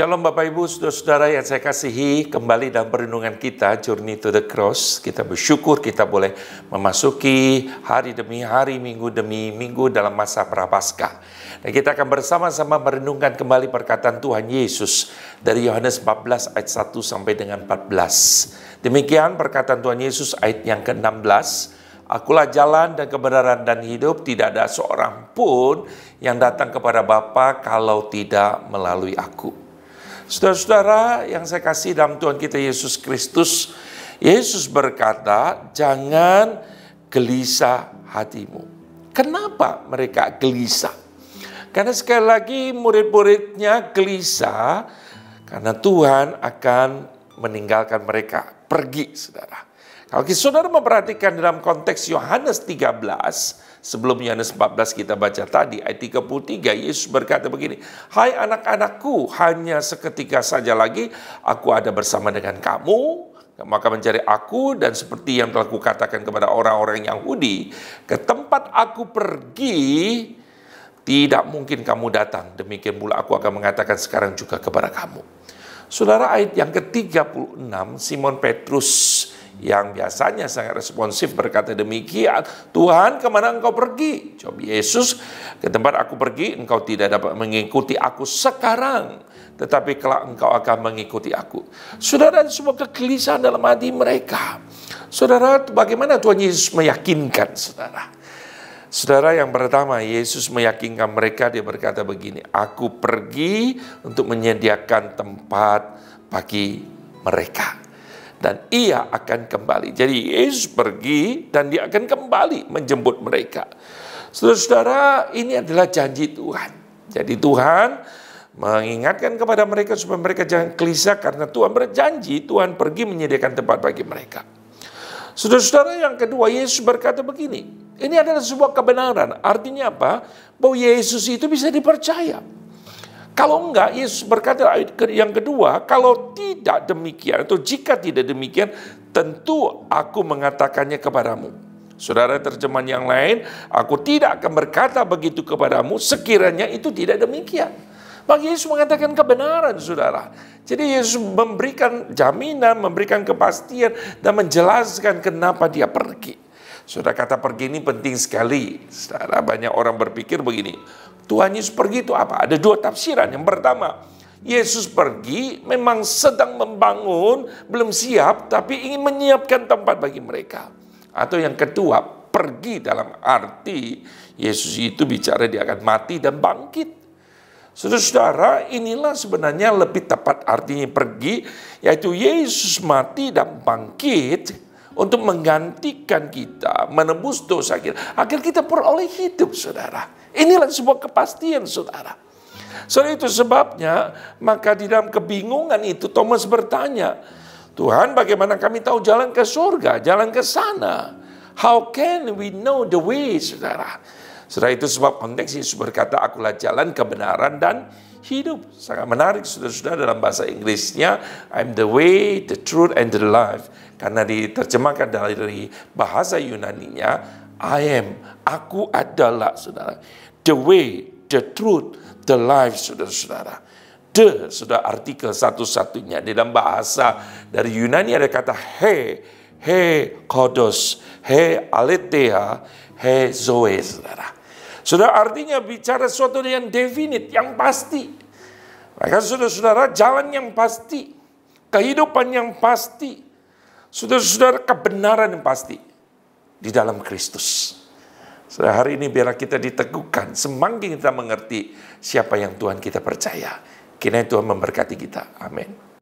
Shalom Bapak Ibu, Saudara-saudara yang saya kasihi, kembali dalam perenungan kita, Journey to the Cross. Kita bersyukur kita boleh memasuki hari demi hari, minggu demi minggu dalam masa Prapaskah. Dan kita akan bersama-sama merenungkan kembali perkataan Tuhan Yesus dari Yohanes 14 ayat 1 sampai dengan 14. Demikian perkataan Tuhan Yesus ayat yang ke-16. Akulah jalan dan kebenaran dan hidup, tidak ada seorang pun yang datang kepada Bapa kalau tidak melalui aku. Saudara-saudara yang saya kasih dalam Tuhan kita Yesus Kristus, Yesus berkata, jangan gelisah hatimu. Kenapa mereka gelisah? Karena sekali lagi murid-muridnya gelisah, karena Tuhan akan meninggalkan mereka, pergi saudara. Kalau saudara memperhatikan dalam konteks Yohanes 13, sebelum Yohanes 14 kita baca tadi, ayat 33, Yesus berkata begini, hai anak-anakku, hanya seketika saja lagi aku ada bersama dengan kamu, maka mencari aku, dan seperti yang telah kukatakan kepada orang-orang Yahudi, ke tempat aku pergi, tidak mungkin kamu datang, demikian pula aku akan mengatakan sekarang juga kepada kamu. Saudara, ayat yang ke-36, Simon Petrus yang biasanya sangat responsif berkata demikian, Tuhan kemana engkau pergi? Jawab Yesus, ke tempat aku pergi engkau tidak dapat mengikuti aku sekarang, tetapi kelak engkau akan mengikuti aku. Saudara, ada sebuah kegelisahan dalam hati mereka. Saudara, bagaimana Tuhan Yesus meyakinkan saudara? Saudara, yang pertama, Yesus meyakinkan mereka, dia berkata begini, aku pergi untuk menyediakan tempat bagi mereka. Dan ia akan kembali. Jadi Yesus pergi dan dia akan kembali menjemput mereka. Saudara-saudara, ini adalah janji Tuhan. Jadi Tuhan mengingatkan kepada mereka supaya mereka jangan gelisah karena Tuhan berjanji, Tuhan pergi menyediakan tempat bagi mereka. Saudara-saudara, yang kedua, Yesus berkata begini, ini adalah sebuah kebenaran. Artinya apa? Bahwa Yesus itu bisa dipercaya. Kalau enggak, Yesus berkata yang kedua, kalau tidak demikian atau jika tidak demikian, tentu aku mengatakannya kepadamu. Saudara, terjemahan yang lain, aku tidak akan berkata begitu kepadamu sekiranya itu tidak demikian. Maka Yesus mengatakan kebenaran, saudara. Jadi Yesus memberikan jaminan, memberikan kepastian, dan menjelaskan kenapa dia pergi. Saudara, kata pergi ini penting sekali. Saudara, banyak orang berpikir begini, Tuhan Yesus pergi itu apa? Ada dua tafsiran. Yang pertama, Yesus pergi memang sedang membangun, belum siap, tapi ingin menyiapkan tempat bagi mereka. Atau yang kedua, pergi dalam arti Yesus itu bicara dia akan mati dan bangkit. Saudara-saudara, inilah sebenarnya lebih tepat artinya pergi, yaitu Yesus mati dan bangkit untuk menggantikan kita, menebus dosa kita, agar kita peroleh hidup, saudara. Inilah sebuah kepastian, saudara. Soal itu sebabnya, maka di dalam kebingungan itu Thomas bertanya, Tuhan, bagaimana kami tahu jalan ke surga, jalan ke sana? How can we know the way, saudara? Saudara, itu sebab konteks Yesus berkata, akulah jalan, kebenaran, dan hidup. Sangat menarik, saudara-saudara, dalam bahasa Inggrisnya, I'm the way, the truth, and the life. Karena diterjemahkan dari bahasa Yunaninya, I am, aku adalah, saudara. The way, the truth, the life, saudara-saudara. The, sudah artikel satu-satunya. Di dalam bahasa dari Yunani ada kata he kodos, he aletheia, he zoe, saudara. Saudara, artinya bicara sesuatu yang definite, yang pasti. Maka saudara-saudara, jalan yang pasti, kehidupan yang pasti, saudara-saudara, kebenaran yang pasti di dalam Kristus. Saudara, hari ini biarlah kita diteguhkan, semakin kita mengerti siapa yang Tuhan kita percaya. Kiranya Tuhan memberkati kita. Amin.